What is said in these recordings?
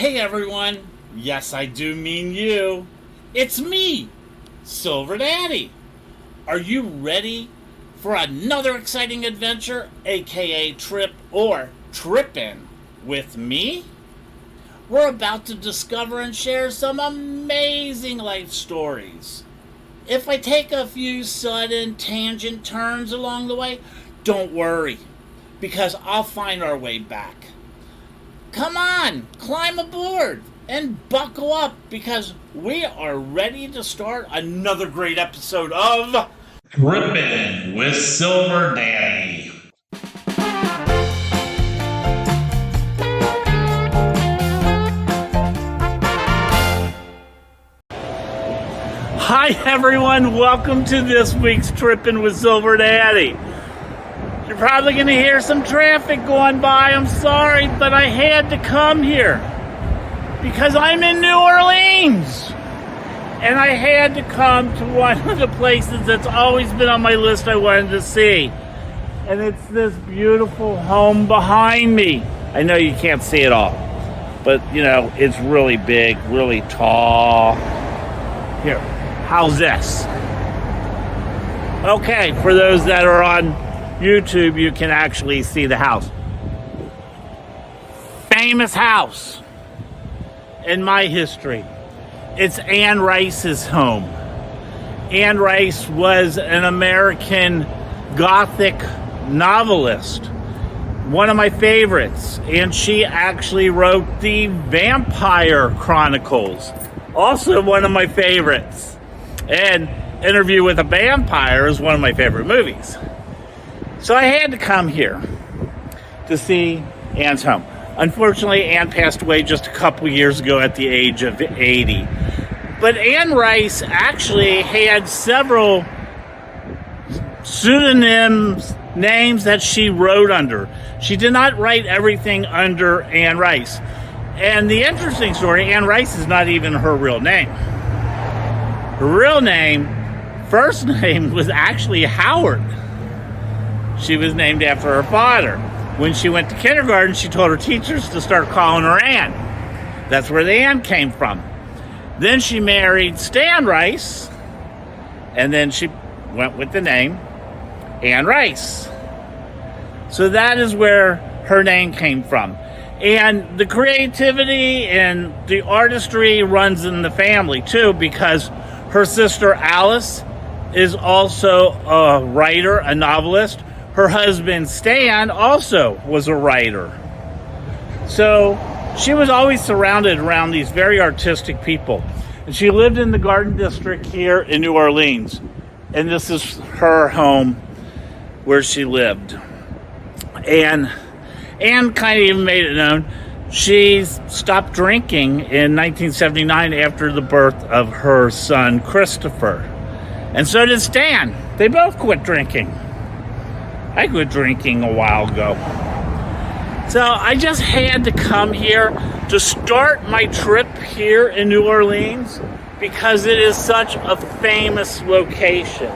Hey everyone, yes I do mean you. It's me, Silver Daddy. Are you ready for another exciting adventure, aka trip or Trippin' with me? We're about to discover and share some amazing life stories. If I take a few sudden tangent turns along the way, don't worry, because I'll find our way back. Come on, climb aboard and buckle up because we are ready to start another great episode of Trippin' with Silver Daddy. Hi everyone, welcome to this week's Trippin' with Silver Daddy. You're probably going to hear some traffic going by. I'm sorry, but I had to come here because I'm in New Orleans. And I had to come to one of the places that's always been on my list I wanted to see. And it's this beautiful home behind me. I know you can't see it all, but you know, it's really big, really tall. Here, how's this? Okay, for those that are on YouTube, you can actually see the house. Famous house in my history. It's Anne Rice's home. Anne Rice was an American Gothic novelist, one of my favorites, and she actually wrote the Vampire Chronicles, also one of my favorites. And Interview with a Vampire is one of my favorite movies. So I had to come here to see Anne's home. Unfortunately, Anne passed away just a couple years ago at the age of 80. But Anne Rice actually had several pseudonyms, names that she wrote under. She did not write everything under Anne Rice. And the interesting story, Anne Rice is not even her real name. Her real name, first name, was actually Howard. She was named after her father. When she went to kindergarten, she told her teachers to start calling her Anne. That's where the Anne came from. Then she married Stan Rice, and then she went with the name Anne Rice. So that is where her name came from. And the creativity and the artistry runs in the family too, because her sister Alice is also a writer, a novelist. Her husband, Stan, also was a writer. So she was always surrounded around these very artistic people. And she lived in the Garden District here in New Orleans. And this is her home where she lived. And Anne kind of even made it known. She stopped drinking in 1979 after the birth of her son, Christopher. And so did Stan. They both quit drinking. I quit drinking a while ago. So I just had to come here to start my trip here in New Orleans because it is such a famous location.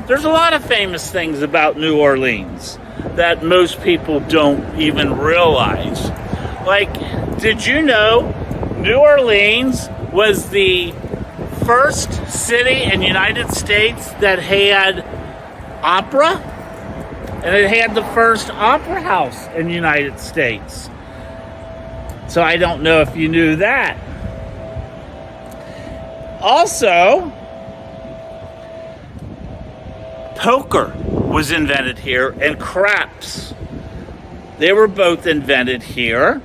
There's a lot of famous things about New Orleans that most people don't even realize. Like, did you know New Orleans was the first city in the United States that had opera? And it had the first opera house in the United States. So I don't know if you knew that. Also, poker was invented here, and craps. They were both invented here.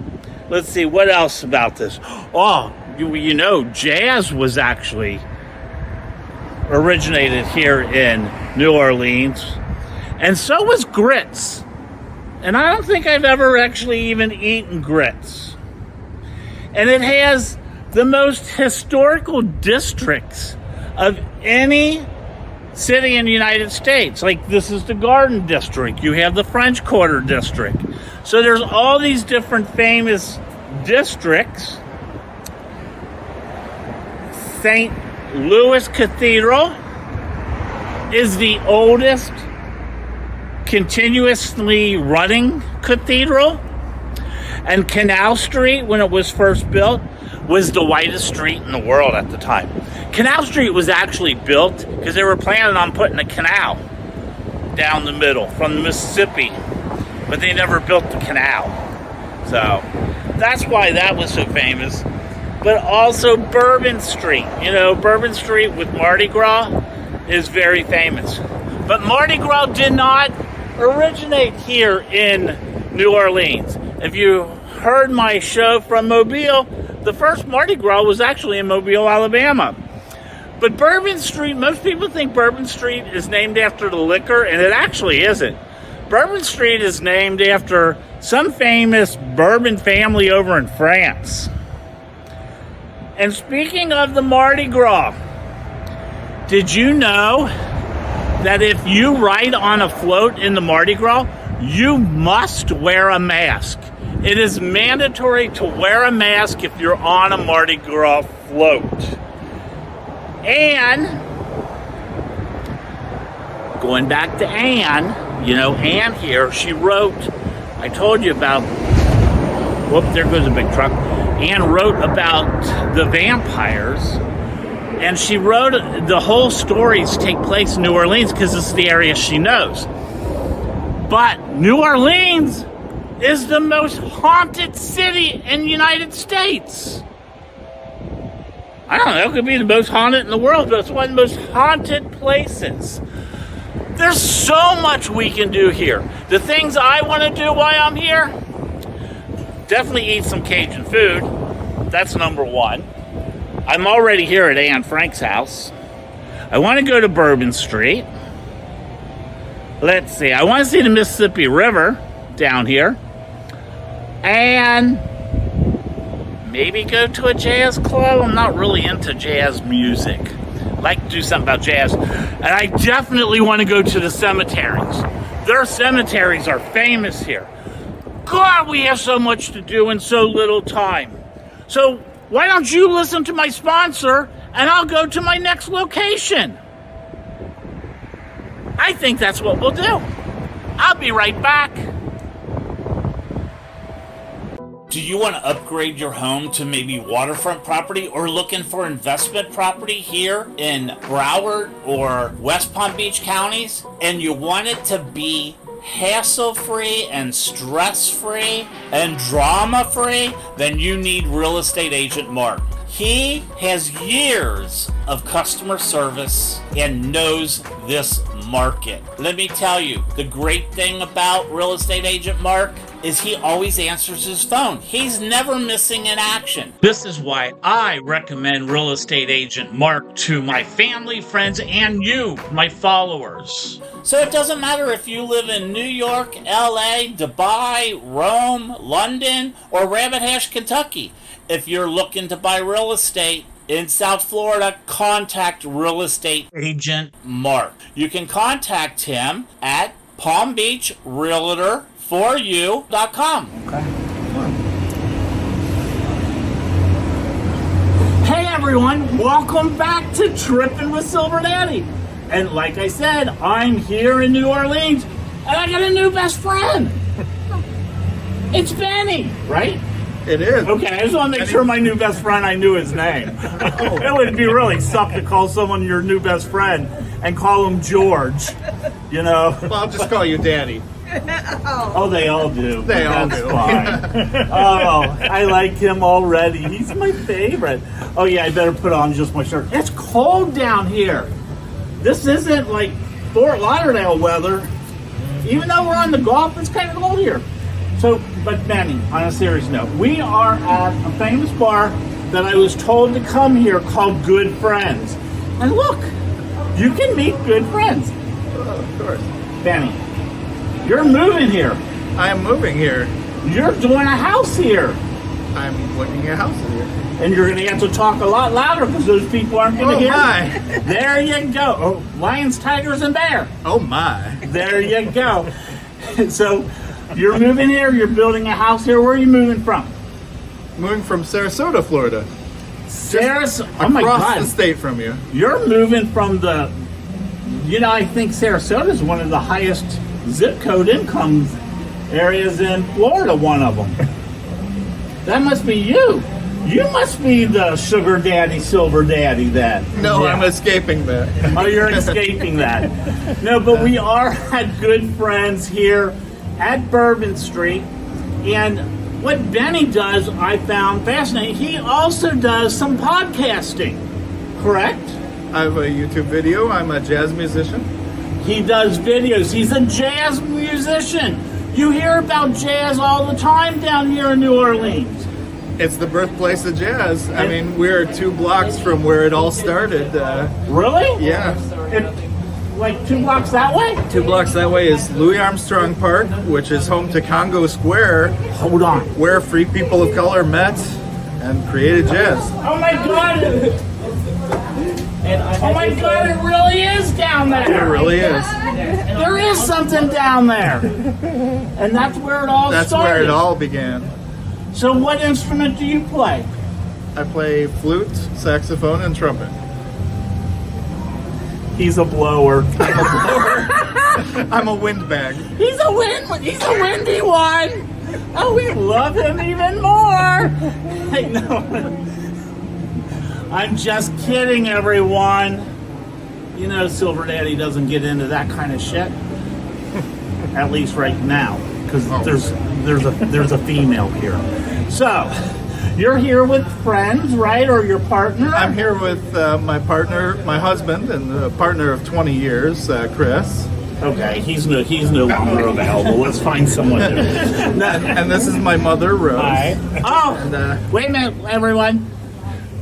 Let's see, what else about this? Oh, you know, jazz was actually originated here in New Orleans. And so was grits. And I don't think I've ever actually even eaten grits. And it has the most historical districts of any city in the United States. Like, this is the Garden District. You have the French Quarter District. So there's all these different famous districts. St. Louis Cathedral is the oldest continuously running cathedral. And Canal Street, when it was first built, was the whitest street in the world at the time. Canal Street was actually built because they were planning on putting a canal down the middle from the Mississippi, but they never built the canal. So that's why that was so famous. But also Bourbon Street. You know, Bourbon Street with Mardi Gras is very famous. But Mardi Gras did not originate here in New Orleans. If you heard my show from Mobile, the first Mardi Gras was actually in Mobile, Alabama. But Bourbon Street, most people think Bourbon Street is named after the liquor, and it actually isn't. Bourbon Street is named after some famous bourbon family over in France. And speaking of the Mardi Gras, did you know that if you ride on a float in the Mardi Gras, you must wear a mask? It is mandatory to wear a mask if you're on a Mardi Gras float. And going back to Anne, you know, Anne here, she wrote, I told you about, whoop, there goes a big truck. Anne wrote about the vampires, and she wrote the whole stories take place in New Orleans because it's the area she knows. But New Orleans is the most haunted city in the United States. I don't know, it could be the most haunted in the world, but it's one of the most haunted places. There's so much we can do here. The things I want to do while I'm here, definitely eat some Cajun food. That's number one. I'm already here at Anne Frank's house. I want to go to Bourbon Street. Let's see, I want to see the Mississippi River down here. And maybe go to a jazz club. I'm not really into jazz music. I like to do something about jazz. And I definitely want to go to the cemeteries. Their cemeteries are famous here. God, we have so much to do in so little time. So why don't you listen to my sponsor and I'll go to my next location? I think that's what we'll do. I'll be right back. Do you want to upgrade your home to maybe waterfront property or looking for investment property here in Broward or West Palm Beach counties, and you want it to be hassle-free and stress-free and drama-free? Then you need Real Estate Agent Mark. He has years of customer service and knows this market. Let me tell you, the great thing about Real Estate Agent Mark is he always answers his phone. He's never missing an action. This is why I recommend Real Estate Agent Mark to my family, friends, and you, my followers. So it doesn't matter if you live in New York, LA, Dubai, Rome, London, or Rabbit Hash, Kentucky. If you're looking to buy real estate in South Florida, contact Real Estate Agent Mark. You can contact him at palmbeachrealtor4u.com. Okay. Hey everyone, welcome back to Trippin with Silver Daddy. And like I said, I'm here in New Orleans and I got a new best friend. It's Benny, right? It is. Okay, I just want to make sure my new best friend, I knew his name. It would be really suck to call someone your new best friend and call him George, you know? Well, I'll just call you Daddy. Oh, they all do. They all That's do. Fine. Oh, I like him already. He's my favorite. Oh yeah, I better put on just my shirt. It's cold down here. This isn't like Fort Lauderdale weather. Even though we're on the Gulf, it's kind of cold here. So, but Benny, on a serious note, we are at a famous bar that I was told to come here called Good Friends. And look, you can meet good friends. Oh, of course. Benny, you're moving here. I am moving here. You're doing a house here. I'm looking at houses here. And you're going to have to talk a lot louder because those people aren't going to hear. Oh, my. There you go. Oh, lions, tigers, and bear. Oh, my. There you go. So, you're moving here, you're building a house here. Where are you moving from? Moving from Sarasota, Florida. Sarasota. Oh my Across God. the state from you. You're moving from the, you know, I think Sarasota is one of the highest zip code income areas in Florida, one of them. That must be you. You must be the sugar daddy, silver daddy then. No, Yeah. I'm escaping that. Oh, you're escaping that. No, but we are good friends here at Bourbon Street. And what Benny does, I found fascinating. He also does some podcasting, correct? I have a YouTube video. I'm a jazz musician. He does videos. He's a jazz musician. You hear about jazz all the time down here in New Orleans. It's the birthplace of jazz. I mean, we're 2 blocks from where it all started. Really? Yeah. Like 2 blocks that way? 2 blocks that way is Louis Armstrong Park, which is home to Congo Square, Hold on. where free people of color met and created jazz. Oh my God! Oh my God! It really is down there. It really is. There is something down there, and that's where it all That's started. where it all began. So, what instrument do you play? I play flute, saxophone, and trumpet. He's a blower. I'm a windbag. He's a windy one. Oh, we love him even more. Hey, no. I'm just kidding, everyone. You know, Silver Daddy doesn't get into that kind of shit. At least right now, because there's a female here. So, you're here with friends, right, or your partner? I'm here with my partner, my husband, and a partner of 20 years, Chris. Okay, he's no longer available. Let's find someone new. And this is my mother, Rose. Hi. Oh, And, wait a minute, everyone.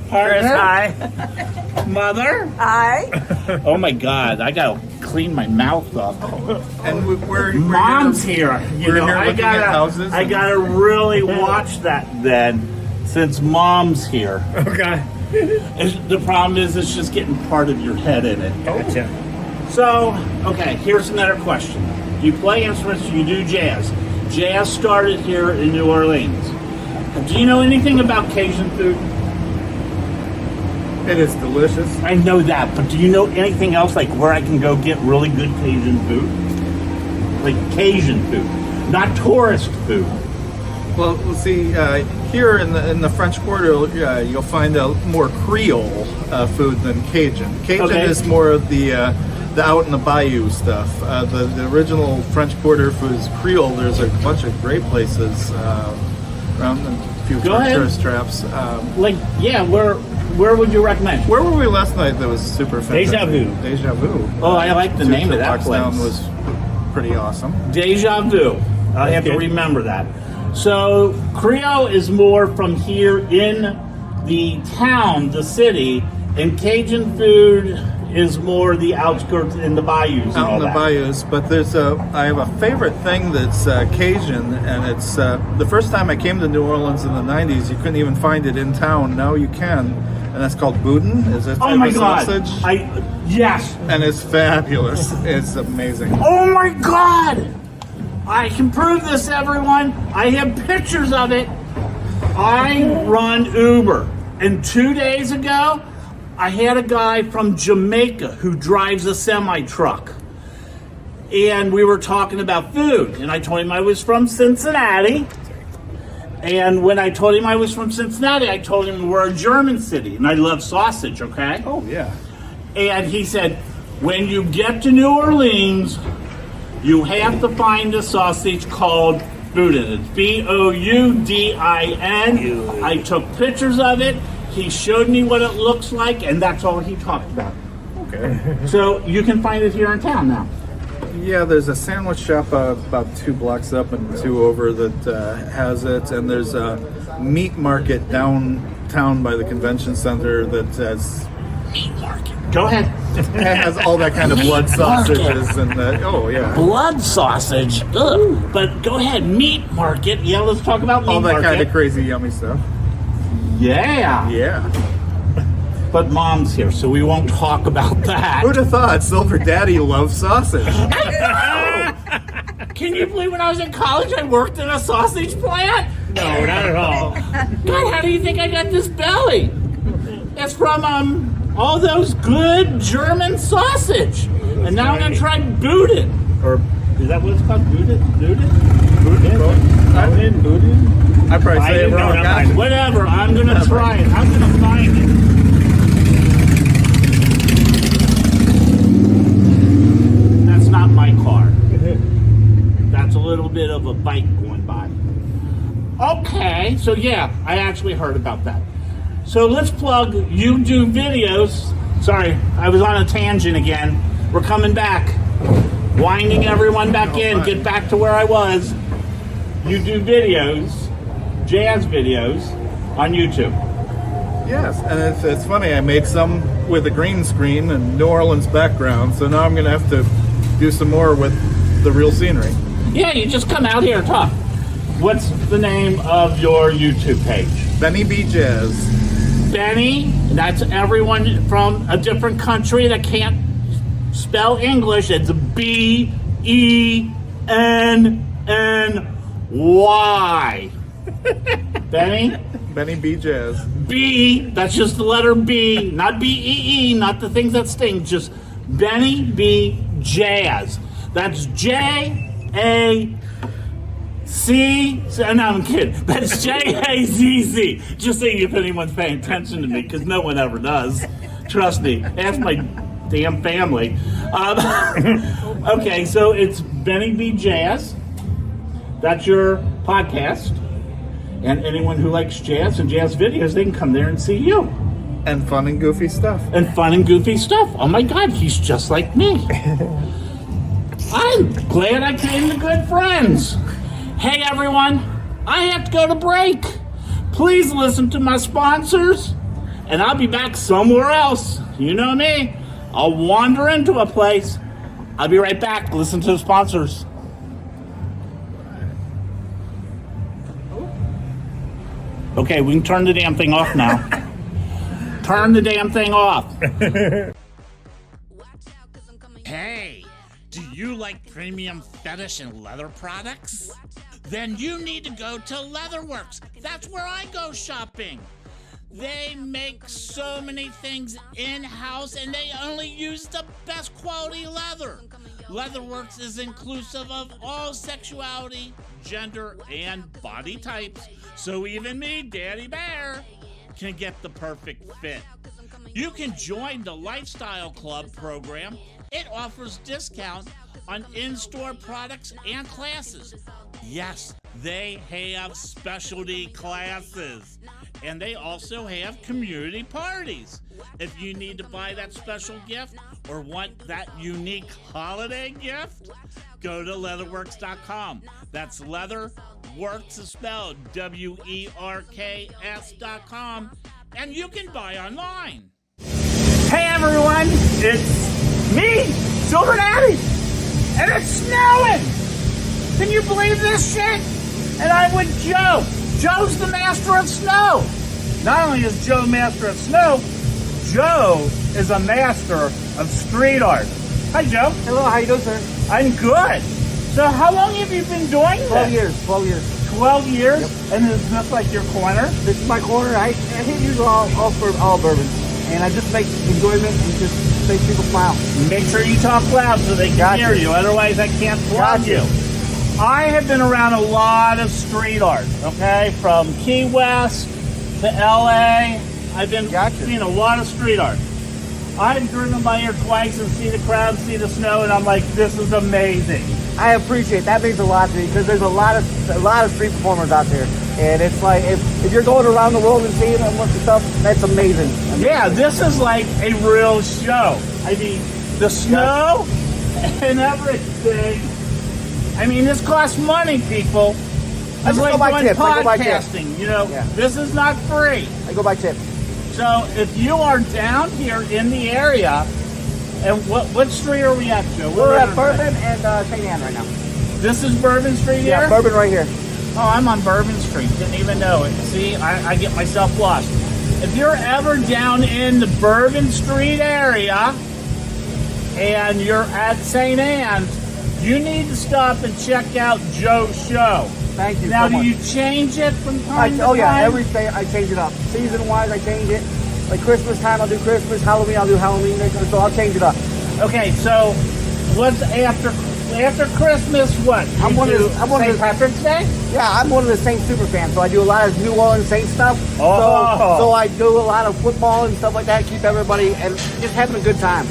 Partner. Hi. Mother. Hi. Oh my God, I gotta clean my mouth up. and we're Mom's here. You we're know, here looking at houses. I gotta really watch that then, since Mom's here. Okay. The problem is, it's just getting part of your head in it. Gotcha. So, okay, here's another question. You play instruments, you do jazz. Jazz started here in New Orleans. Do you know anything about Cajun food? It is delicious. I know that, but do you know anything else, like where I can go get really good Cajun food? Like Cajun food, not tourist food. Well, we'll see. Here in the French Quarter, you'll find a more Creole food than Cajun. Cajun Okay. is more of the out in the bayou stuff. The original French Quarter food is Creole. There's a bunch of great places around a few Go ahead. tourist traps. Like, yeah, where would you recommend? Where were we last night? That was super fantastic. Deja Vu. Deja Vu. Oh, I like the name of that Two blocks down place. was pretty awesome. Deja Vu. I have to remember that. So Creole is more from here in the town, the city, and Cajun food is more the outskirts in the bayous and all Out in the that. bayous, but I have a favorite thing that's Cajun, and it's the first time I came to New Orleans in the 90s, you couldn't even find it in town. Now you can, and that's called boudin. Is it Oh my type of God! sausage? Yes. And it's fabulous. It's amazing. Oh my God! I can prove this, everyone. I have pictures of it. I run Uber, and 2 days ago, I had a guy from Jamaica who drives a semi-truck. And we were talking about food, and I told him I was from Cincinnati. And when I told him I was from Cincinnati, I told him we're a German city, and I love sausage, okay? Oh yeah. And he said, when you get to New Orleans, you have to find a sausage called boudin. It's Boudin. I took pictures of it. He showed me what it looks like, and that's all he talked about. Okay. So you can find it here in town now. Yeah, there's a sandwich shop about 2 blocks up and 2 over that has it, and there's a meat market downtown by the convention center that has Meat market. Go ahead. it has all that kind of blood sausages and oh yeah, Blood sausage. Ugh. But go ahead, meat market. Yeah, let's talk about meat all that market. kind of crazy yummy stuff. Yeah. Yeah. But Mom's here, so we won't talk about that. Who'd have thought Silver Daddy loves sausage? Can you believe when I was in college I worked in a sausage plant? No, not at all. God, how do you think I got this belly? It's from all those good German sausage. And now I'm gonna try boudin. Or Is that what it's called? Booted? I probably say it wrong. Whatever. I'm gonna try it. I'm gonna find it. That's not my car. That's a little bit of a bike going by. Okay, so yeah, I actually heard about that. So let's plug You Do Videos. Sorry, I was on a tangent again. We're coming back. Winding everyone back in. Get back to where I was. You Do Videos, jazz videos, on YouTube. Yes, and it's funny. I made some with a green screen and New Orleans background, so now I'm going to have to do some more with the real scenery. Yeah, you just come out here and talk. What's the name of your YouTube page? Benny B Jazz. Benny, that's everyone from a different country that can't spell English. It's B-E-N-N-Y. Benny? Benny B Jazz. B, that's just the letter B, not B-E-E, not the things that sting, just Benny B Jazz. That's J-A-C, no, I'm kidding. That's J-A-Z-Z. Just saying if anyone's paying attention to me, because no one ever does. Trust me, ask my damn family. Okay, so it's Benny B Jazz. That's your podcast. And anyone who likes jazz and jazz videos, they can come there and see you. And fun and goofy stuff. Oh my God, he's just like me. I'm glad I came to good friends. Hey everyone, I have to go to break. Please listen to my sponsors, and I'll be back somewhere else. You know me. I'll wander into a place. I'll be right back. Listen to the sponsors. Okay, we can turn the damn thing off now. Turn the damn thing off. Hey, do you like premium fetish and leather products? Then you need to go to Leatherworks. That's where I go shopping. They make so many things in-house and they only use the best quality leather. Leatherworks is inclusive of all sexuality, gender, and body types. So even me, Daddy Bear, can get the perfect fit. You can join the Lifestyle Club program. It offers discount on in-store products and classes. Yes, they have specialty classes. And they also have community parties. If you need to buy that special gift or want that unique holiday gift, go to leatherworks.com. That's Leatherworks is spelled WERKS.com, and you can buy online. Hey everyone, it's me, Silver Daddy, and it's snowing. Can you believe this shit? And I'm with Joe. Joe's the master of snow. Not only is Joe master of snow, Joe is a master of street art. Hi, Joe. Hello, how you doing, sir? I'm good. So how long have you been doing this? 12 years. 12 years? Yep. And is this like your corner? This is my corner. I hit you all bourbon. And I just make enjoyment and just make people smile. Make sure you talk loud so they can hear you. Otherwise, I can't plug you. I have been around a lot of street art, okay? From Key West to LA. I've been seeing a lot of street art. I've driven by here twice and see the crowd, see the snow, and I'm like, this is amazing. I appreciate it. That means a lot to me because there's a lot of street performers out there. And it's like, if you're going around the world and seeing them with the stuff, that's amazing. Yeah, this is like a real show. I mean, the snow and everything. I mean, this costs money, people. It's like doing podcasting, you know. Yeah. This is not free. I go by tip. So if you are down here in the area, and what street are we at, Joe? We're at Bourbon and St. Anne right now. This is Bourbon Street here? Yeah, Bourbon right here. Oh, I'm on Bourbon Street. Didn't even know it. See, I get myself lost. If you're ever down in the Bourbon Street area and you're at St. Anne's, you need to stop and check out Joe's show. Thank you. Now, so much. do you change it from time to time? Oh yeah, every day I change it up. Season-wise, I change it. Like Christmas time, I'll do Christmas. Halloween, I'll do Halloween. So I'll change it up. Okay, so what's after after Christmas, what? I'm one of the- I'm one of St. the- Patrick's Day? Yeah, I'm one of the Saints super fans, so I do a lot of New Orleans Saints stuff. Oh. So I do a lot of football and stuff like that, keep everybody and just having a good time.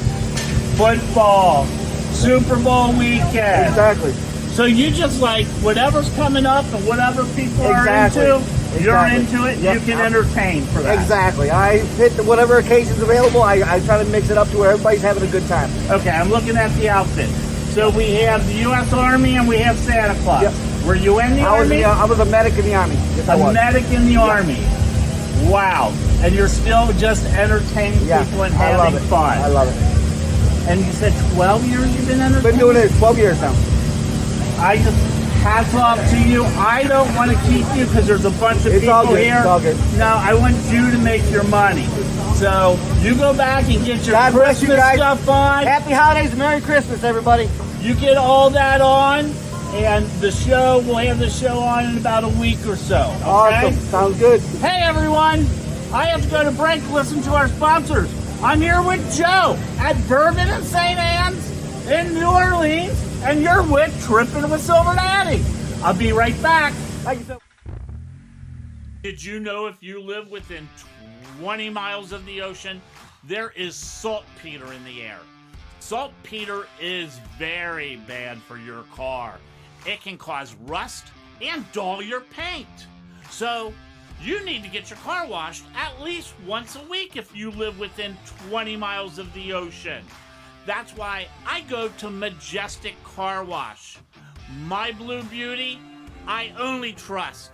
Football, Super Bowl weekend. Exactly. So you just like whatever's coming up and whatever people are Exactly. into, you're Exactly. into it. Yep. You can entertain for that. Exactly. I hit whatever occasion's available. I try to mix it up to where everybody's having a good time. Okay, I'm looking at the outfit. So we have the U.S. Army and we have Santa Claus. Yep. Were you in the Army? I was a medic in the Army. Yes, I A was. medic in the Army. Wow. And you're still just entertaining Yeah, people and I love having it. fun. I love it. And you said 12 years you've been entertaining? Been doing it 12 years now. I just hats off to you. I don't want to keep you because there's a bunch of It's people all good. here. It's all good. No, I want you to make your money. So you go back and get your God bless you Christmas guys. stuff on. Happy holidays, Merry Christmas, everybody. You get all that on, and we'll have the show on in about a week or so. Okay? Awesome. Sounds good. Hey everyone, I have to go to break to listen to our sponsors. I'm here with Joe at Bourbon and St. Anne's in New Orleans, and you're with Trippin with Silver Daddy. I'll be right back. Thank you so much. Did you know if you live within 20 miles of the ocean, there is saltpeter in the air? Saltpeter is very bad for your car. It can cause rust and dull your paint. So you need to get your car washed at least once a week if you live within 20 miles of the ocean. That's why I go to Majestic Car Wash. My Blue Beauty, I only trust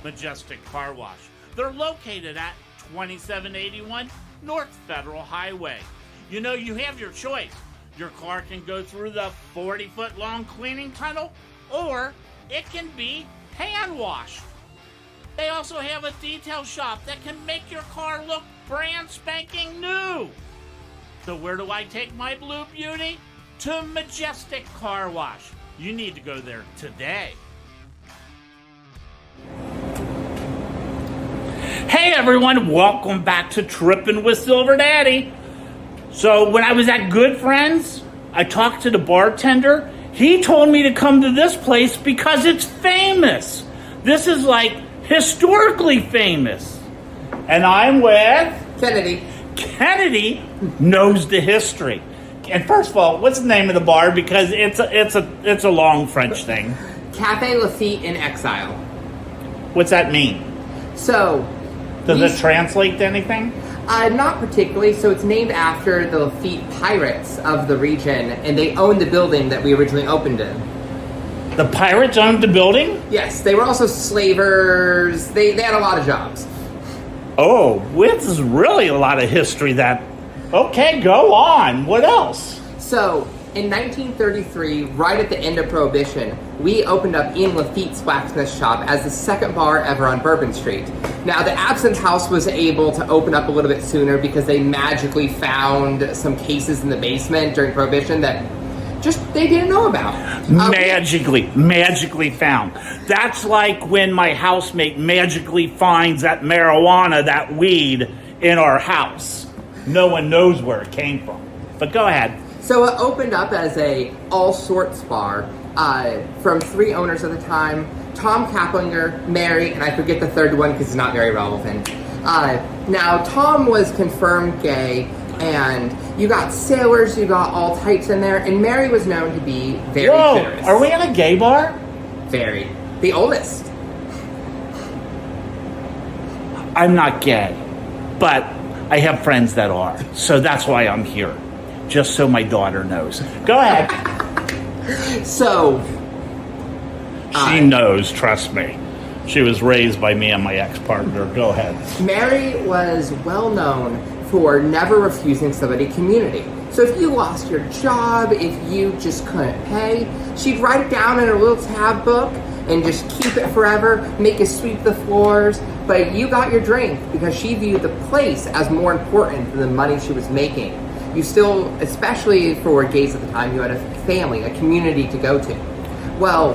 Majestic Car Wash. They're located at 2781 North Federal Highway. You know, you have your choice. Your car can go through the 40-foot long cleaning tunnel, or it can be hand washed. They also have a detail shop that can make your car look brand spanking new. So where do I take my Blue Beauty? To Majestic Car Wash. You need to go there today. Hey everyone, welcome back to Trippin' with Silver Daddy. So when I was at Good Friends, I talked to the bartender. He told me to come to this place because it's famous. This is like historically famous. And I'm with Kennedy. Kennedy knows the history. And first of all, what's the name of the bar? Because it's a long French thing. Café Lafitte in Exile. What's that mean? So, Does it translate to anything? not particularly. So it's named after the Lafitte pirates of the region, and they owned the building that we originally opened in. The pirates owned the building? Yes, they were also slavers. They had a lot of jobs. Oh, this is really a lot of history that... Okay, go on. What else? So, in 1933, right at the end of Prohibition, we opened up Ian Lafitte's Waxsmith Shop as the second bar ever on Bourbon Street. Now, the Absinthe House was able to open up a little bit sooner because they magically found some cases in the basement during Prohibition that they didn't know about. Magically found. That's like when my housemate magically finds that marijuana, that weed, in our house. No one knows where it came from. But go ahead. So it opened up as a all-sorts bar from three owners at the time, Tom Kaplinger, Mary, and I forget the third one because it's not very relevant. Now, Tom was confirmed gay, and you got sailors, you got all types in there, and Mary was known to be very generous. Are we in a gay bar? Very. The oldest. I'm not gay, but I have friends that are. So that's why I'm here. Just so my daughter knows. Go ahead. So... She knows, trust me. She was raised by me and my ex-partner. Go ahead. Mary was well known for never refusing somebody community. So if you lost your job, if you just couldn't pay, she'd write it down in her little tab book and just keep it forever, make you sweep the floors, but you got your drink because she viewed the place as more important than the money she was making. You still, especially for gays at the time, you had a family, a community to go to. Well,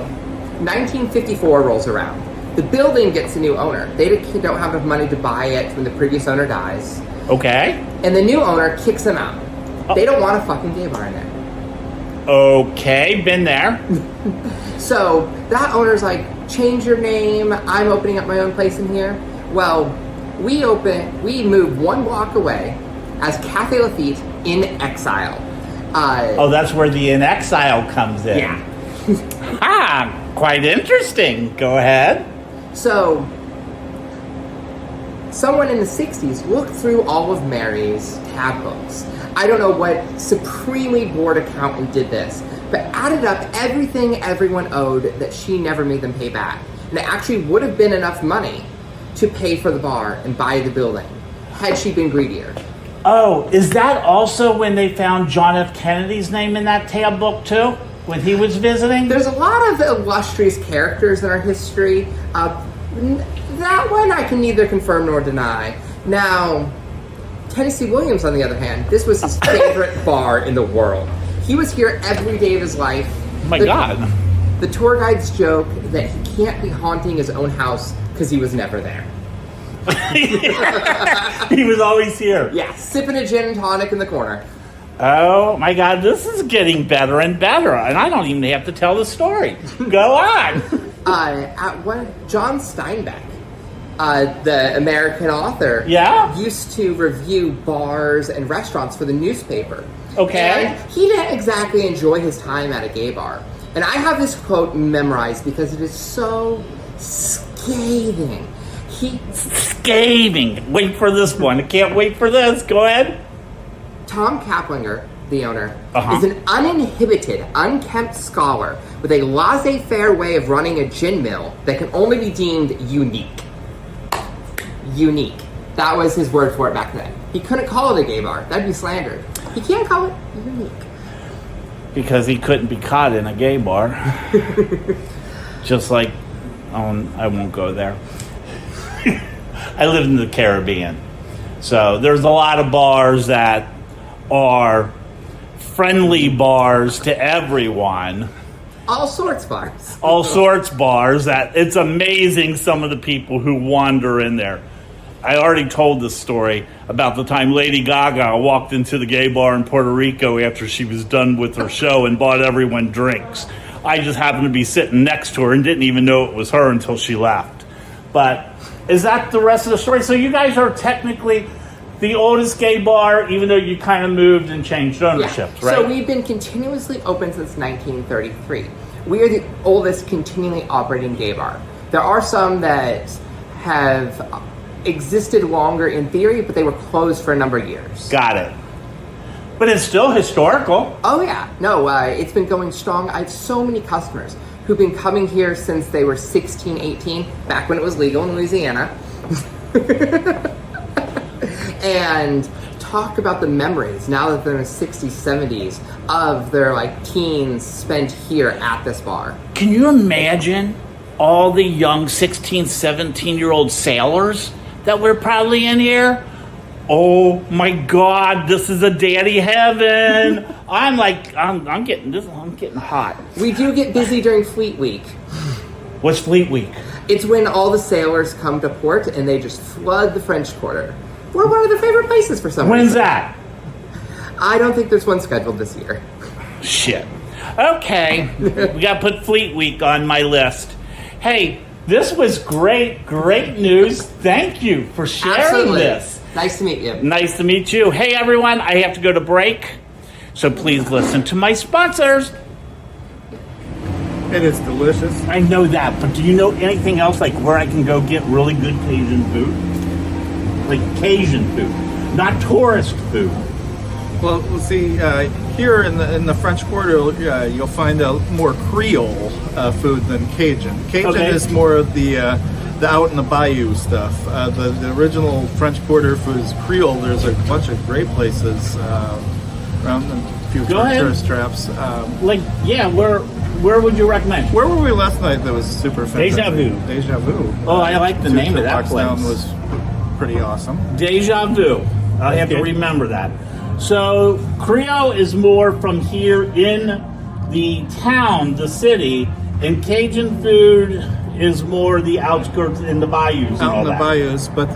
1954 rolls around. The building gets a new owner. They don't have enough money to buy it when the previous owner dies. Okay. And the new owner kicks them out. They don't want a fucking gay bar in there. Okay, been there. So that owner's like, change your name. I'm opening up my own place in here. Well, we moved one block away as Café Lafitte in Exile. Oh, that's where the In Exile comes in. Yeah. Quite interesting. Go ahead. So, someone in the 60s looked through all of Mary's tab books. I don't know what supremely bored accountant did this, but added up everything everyone owed that she never made them pay back. And it actually would have been enough money to pay for the bar and buy the building, had she been greedier. Oh, is that also when they found John F. Kennedy's name in that tab book too? When he was visiting? There's a lot of illustrious characters in our history. That one I can neither confirm nor deny. Now, Tennessee Williams, on the other hand, this was his favorite bar in the world. He was here every day of his life. Oh my God. The tour guides joke that he can't be haunting his own house because he was never there. He was always here. Yeah, sipping a gin and tonic in the corner. Oh my God, this is getting better and better, and I don't even have to tell the story. Go on. John Steinbeck, the American author, used to review bars and restaurants for the newspaper. Okay. And he didn't exactly enjoy his time at a gay bar. And I have this quote memorized because it is so scathing. Scathing. Wait for this one. I can't wait for this. Go ahead. Tom Kaplinger, the owner, is an uninhibited, unkempt scholar with a laissez-faire way of running a gin mill that can only be deemed unique. Unique. That was his word for it back then. He couldn't call it a gay bar. That'd be slandered. He can't call it unique. Because he couldn't be caught in a gay bar. Just like, I won't go there. I lived in the Caribbean. So there's a lot of bars that are friendly bars to everyone. All sorts bars. All sorts bars that it's amazing some of the people who wander in there. I already told this story about the time Lady Gaga walked into the gay bar in Puerto Rico after she was done with her show and bought everyone drinks. I just happened to be sitting next to her and didn't even know it was her until she left. But is that the rest of the story? So you guys are technically the oldest gay bar, even though you kind of moved and changed ownerships, right? So we've been continuously open since 1933. We are the oldest continually operating gay bar. There are some that have existed longer in theory, but they were closed for a number of years. Got it. But it's still historical. Oh yeah, no, it's been going strong. I have so many customers who've been coming here since they were 16, 18, back when it was legal in Louisiana. And talk about the memories, now that they're in the 60s, 70s, of their like teens spent here at this bar. Can you imagine all the young 16, 17-year-old sailors that were probably in here? Oh my God, this is a daddy heaven. I'm getting hot. We do get busy during Fleet Week. What's Fleet Week? It's when all the sailors come to port and they just flood the French Quarter. We're one of their favorite places for some reason. When's that? I don't think there's one scheduled this year. Shit. Okay, we got to put Fleet Week on my list. Hey, this was great news. Thank you for sharing this. Nice to meet you. Nice to meet you. Hey, everyone, I have to go to break, so please listen to my sponsors. It is delicious. I know that, but do you know anything else, like where I can go get really good Cajun food? Like Cajun food, not tourist food. Well, we'll see. Here in the French Quarter, you'll find a more Creole food than Cajun. Cajun is more of the out in the bayou stuff. The original French Quarter food is Creole. There's a bunch of great places around a few tourist traps. Where would you recommend? Where were we last night? That was super fantastic. Deja Vu. Oh, I like the name of that place. Down was pretty awesome. Deja Vu. I have to remember that. So Creole is more from here in the town, the city, and Cajun food is more the outskirts in the bayous and all Out in the that. bayous, but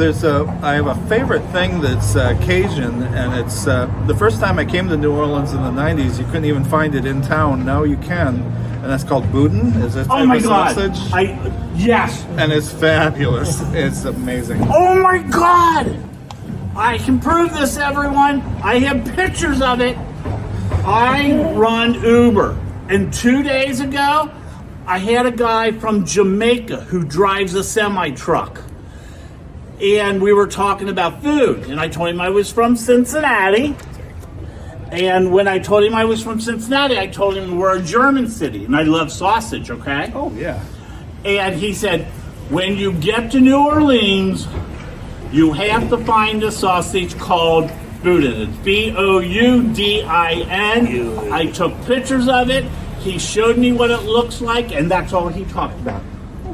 I have a favorite thing that's Cajun, and it's the first time I came to New Orleans in the 90s, you couldn't even find it in town. Now you can, and that's called boudin. Is it Oh my God! sausage? Yes. And it's fabulous. It's amazing. Oh my God! I can prove this, everyone. I have pictures of it. I run Uber, and 2 days ago, I had a guy from Jamaica who drives a semi-truck. And we were talking about food. And I told him I was from Cincinnati. And when I told him I was from Cincinnati, I told him we're a German city. And I love sausage, okay? Oh, yeah. And he said, when you get to New Orleans, you have to find a sausage called boudin. It's Boudin. I took pictures of it. He showed me what it looks like, and that's all he talked about.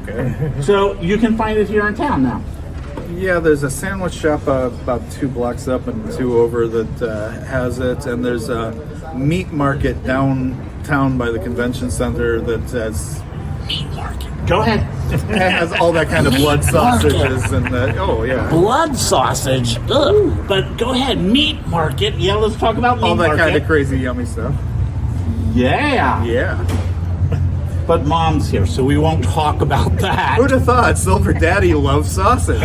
Okay. So you can find it here in town now. Yeah, there's a sandwich shop about 2 blocks up and 2 over that has it, and there's a meat market downtown by the convention center that has Meat market. Go ahead. it has all that kind of blood sausages and oh yeah, Blood sausage. Ugh. But go ahead, meat market. Yeah, let's talk about meat all that market. kind of crazy yummy stuff. Yeah. Yeah. But Mom's here, so we won't talk about that. Who'd have thought Silver Daddy loves sausage?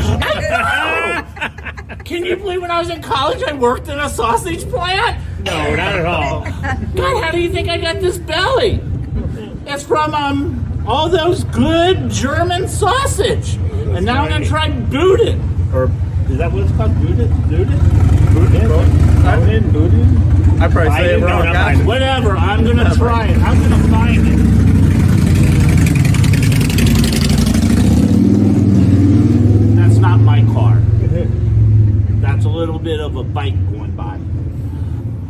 Can you believe when I was in college I worked in a sausage plant? No, not at all. God, how do you think I got this belly? It's from all those good German sausage. And now I'm gonna try boudin. Or is that what it's called? Boudin? Boudin? I probably say it wrong. Gotcha. Whatever, I'm gonna try it. I'm gonna find it. That's not my car. That's a little bit of a bike going by.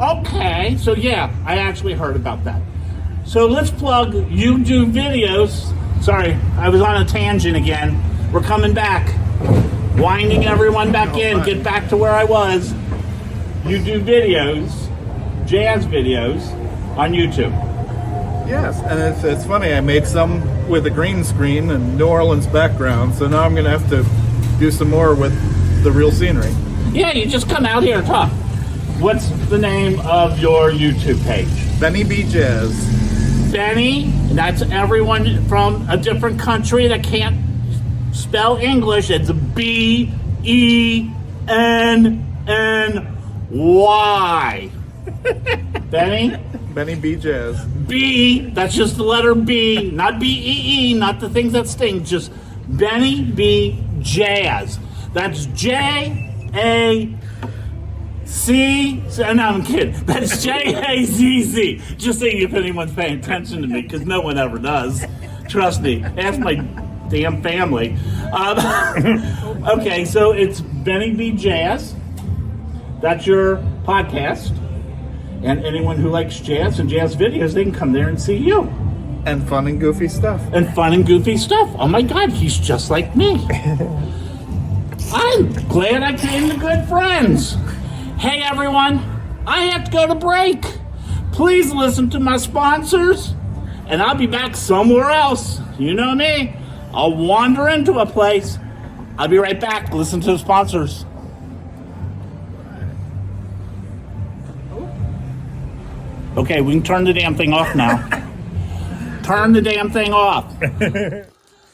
Okay, so yeah, I actually heard about that. So let's plug You Do Videos. Sorry, I was on a tangent again. We're coming back. Winding everyone back in. Get back to where I was. You Do Videos, jazz videos on YouTube. Yes, and it's funny. I made some with a green screen and New Orleans background, so now I'm going to have to do some more with the real scenery. Yeah, you just come out here and talk. What's the name of your YouTube page? Benny B Jazz. Benny, and that's everyone from a different country that can't spell English. It's B-E-N-N-Y. Benny? Benny B Jazz. B, that's just the letter B, not B-E-E, not the things that sting, just Benny B Jazz. That's J-A-C, no, I'm kidding. That's J-A-Z-Z. Just saying if anyone's paying attention to me, because no one ever does. Trust me, ask my damn family. Okay, so it's Benny B Jazz. That's your podcast. And anyone who likes jazz and jazz videos, they can come there and see you. And fun and goofy stuff. And fun and goofy stuff. Oh my God, he's just like me. I'm glad I came to good friends. Hey everyone, I have to go to break. Please listen to my sponsors, and I'll be back somewhere else. You know me. I'll wander into a place. I'll be right back. Listen to the sponsors. Okay, we can turn the damn thing off now. Turn the damn thing off.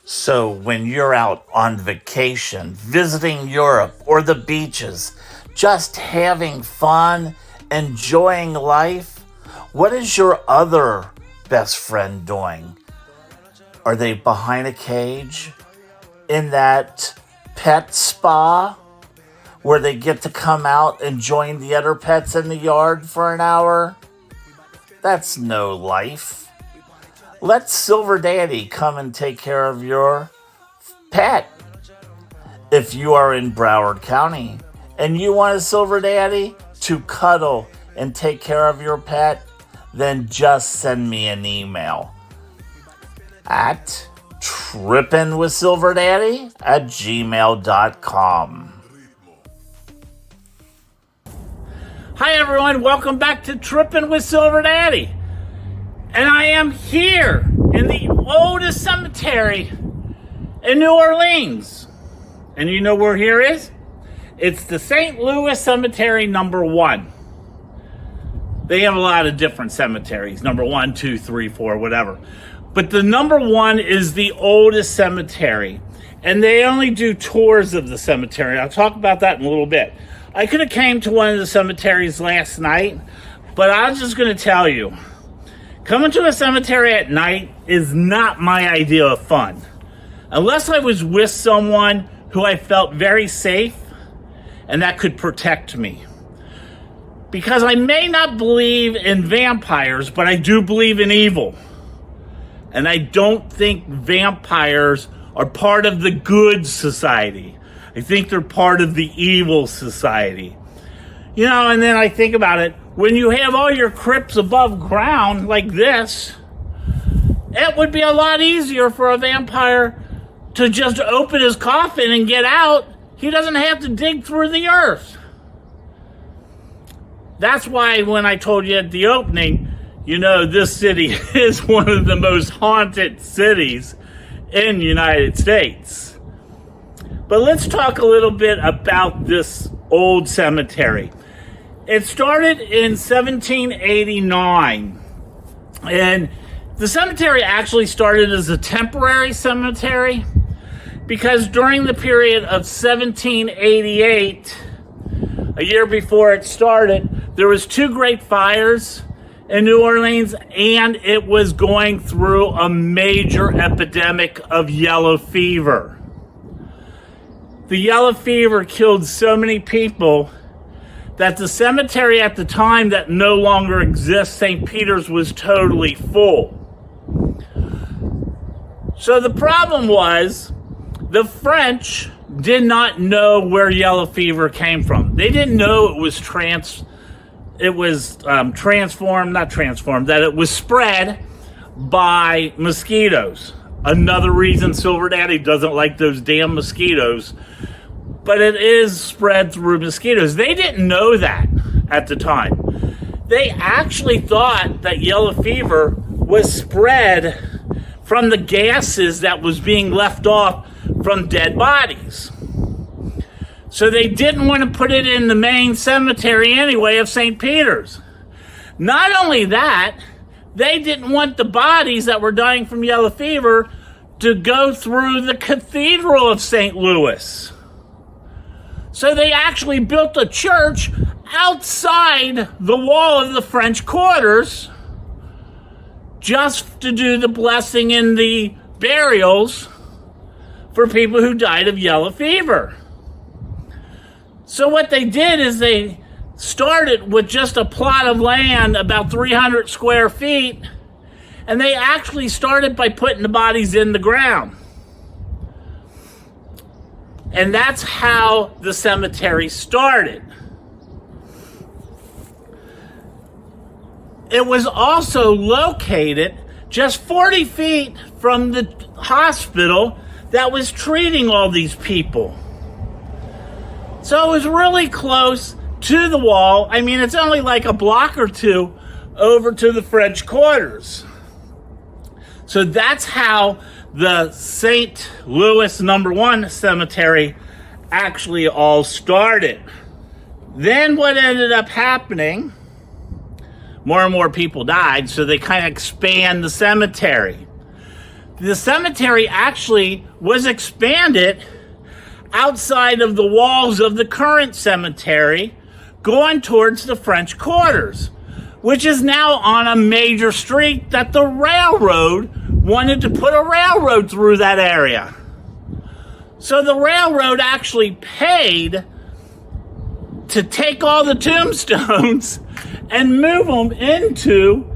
So when you're out on vacation, visiting Europe or the beaches, just having fun, enjoying life, what is your other best friend doing? Are they behind a cage in that pet spa where they get to come out and join the other pets in the yard for an hour? That's no life. Let Silver Daddy come and take care of your pet. If you are in Broward County and you want a Silver Daddy to cuddle and take care of your pet, then just send me an email at trippinwithsilverdaddy@gmail.com. Hi everyone, welcome back to Trippin' with Silver Daddy. And I am here in the oldest cemetery in New Orleans. And you know where here is? It's the St. Louis Cemetery number 1. They have a lot of different cemeteries, number 1, 2, 3, 4, whatever. But the number 1 is the oldest cemetery. And they only do tours of the cemetery. I'll talk about that in a little bit. I could have came to one of the cemeteries last night, but I'm just going to tell you, coming to a cemetery at night is not my idea of fun. Unless I was with someone who I felt very safe and that could protect me. Because I may not believe in vampires, but I do believe in evil. And I don't think vampires are part of the good society. I think they're part of the evil society. You know, and then I think about it, when you have all your crypts above ground like this, it would be a lot easier for a vampire to just open his coffin and get out. He doesn't have to dig through the earth. That's why when I told you at the opening, you know, this city is one of the most haunted cities in the United States. But let's talk a little bit about this old cemetery. It started in 1789, and the cemetery actually started as a temporary cemetery because during the period of 1788, a year before it started, there was 2 great fires in New Orleans, and it was going through a major epidemic of yellow fever. The yellow fever killed so many people that the cemetery at the time that no longer exists, St. Peter's, was totally full. So the problem was the French did not know where yellow fever came from. They didn't know it was that it was spread by mosquitoes. Another reason Silver Daddy doesn't like those damn mosquitoes, but it is spread through mosquitoes. They didn't know that at the time. They actually thought that yellow fever was spread from the gases that was being left off from dead bodies. So they didn't want to put it in the main cemetery anyway of St. Peter's. Not only that, they didn't want the bodies that were dying from yellow fever to go through the Cathedral of St. Louis. So they actually built a church outside the wall of the French quarters just to do the blessing and the burials for people who died of yellow fever. So what they did is they started with just a plot of land about 300 square feet, and they actually started by putting the bodies in the ground. And that's how the cemetery started. It was also located just 40 feet from the hospital that was treating all these people. So it was really close to the wall. I mean, it's only like a block or 2 over to the French quarters. So that's how the St. Louis number 1 cemetery actually all started. Then what ended up happening, more and more people died, so they kind of expand the cemetery. The cemetery actually was expanded outside of the walls of the current cemetery, going towards the French quarters, which is now on a major street that the railroad wanted to put a railroad through that area. So the railroad actually paid to take all the tombstones and move them into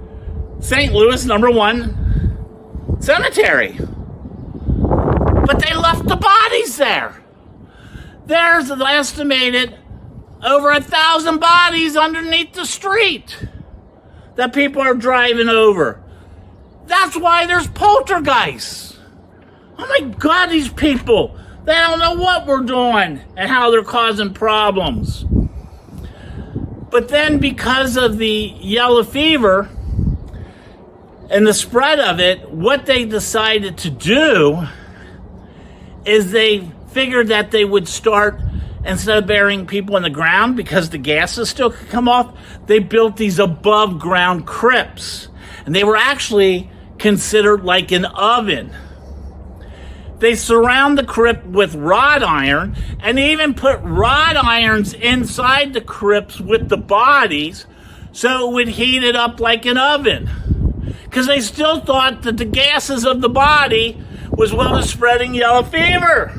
St. Louis number 1 cemetery. But they left the bodies there. There's an estimated over 1,000 bodies underneath the street that people are driving over. That's why there's poltergeists. Oh my God, these people, they don't know what we're doing and how they're causing problems. But then because of the yellow fever and the spread of it, what they decided to do is they figured that they would start, instead of burying people in the ground because the gases still could come off, they built these above ground crypts. And they were actually considered like an oven. They surround the crypt with wrought iron and even put wrought irons inside the crypts with the bodies so it would heat it up like an oven. Because they still thought that the gases of the body was what was spreading yellow fever.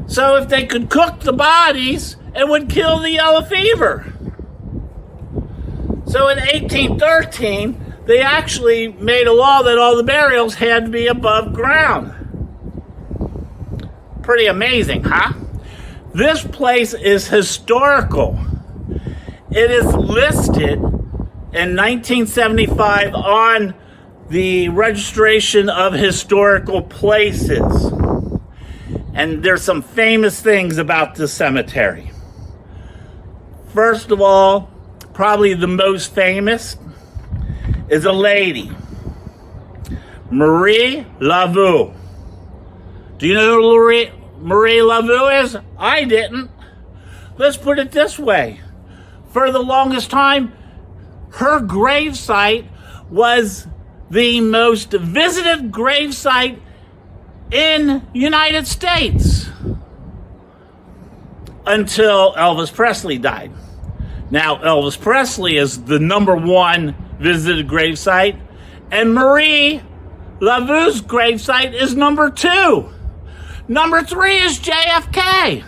So if they could cook the bodies, it would kill the yellow fever. So in 1813, they actually made a law that all the burials had to be above ground. Pretty amazing, huh? This place is historical. It is listed in 1975 on the registration of historical places. And there's some famous things about this cemetery. First of all, probably the most famous is a lady, Marie Laveau. Do you know who Marie Laveau is? I didn't. Let's put it this way. For the longest time, her gravesite was the most visited gravesite in United States until Elvis Presley died. Now, Elvis Presley is the #1 visited gravesite, and Marie Laveau's gravesite is #2. #3 is JFK.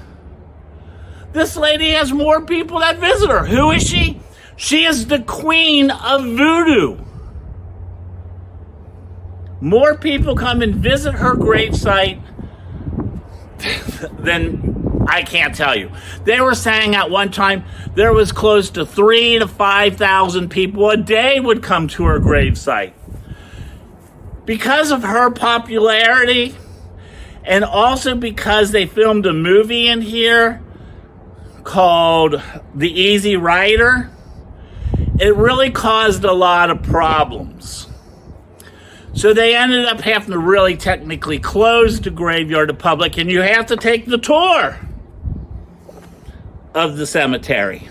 This lady has more people that visit her. Who is she? She is the queen of voodoo. More people come and visit her gravesite than I can't tell you. They were saying at one time there was close to 3,000 to 5,000 people a day would come to her gravesite. Because of her popularity, and also because they filmed a movie in here called The Easy Rider, it really caused a lot of problems. So they ended up having to really technically close the graveyard to public, and you have to take the tour of the cemetery.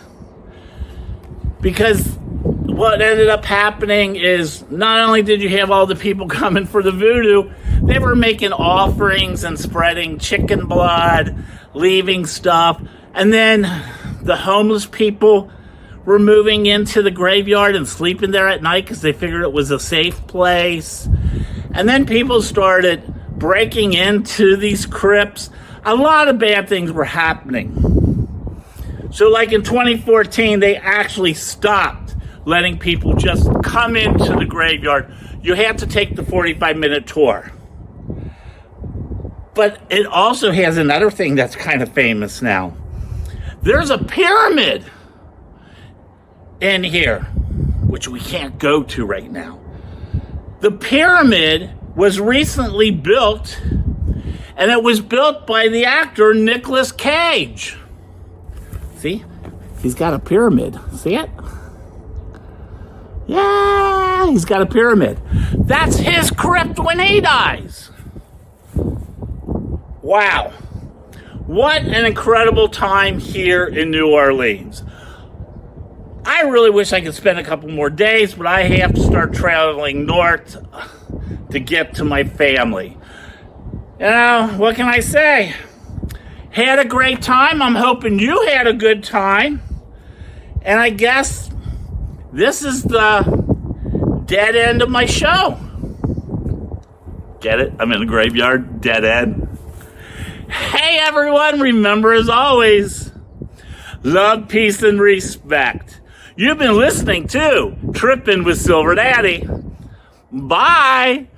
Because what ended up happening is not only did you have all the people coming for the voodoo, they were making offerings and spreading chicken blood, leaving stuff, and then the homeless people were moving into the graveyard and sleeping there at night because they figured it was a safe place. And then people started breaking into these crypts. A lot of bad things were happening. So like in 2014, they actually stopped letting people just come into the graveyard. You had to take the 45-minute tour. But it also has another thing that's kind of famous now. There's a pyramid in here, which we can't go to right now. The pyramid was recently built, and it was built by the actor Nicolas Cage. See? He's got a pyramid. See it? Yeah, he's got a pyramid. That's his crypt when he dies. Wow. What an incredible time here in New Orleans. I really wish I could spend a couple more days, but I have to start traveling north to get to my family. You know, what can I say? Had a great time. I'm hoping you had a good time. And I guess this is the dead end of my show. Get it? I'm in the graveyard. Dead end. Hey, everyone. Remember, as always, love, peace, and respect. You've been listening to Trippin' with Silver Daddy. Bye.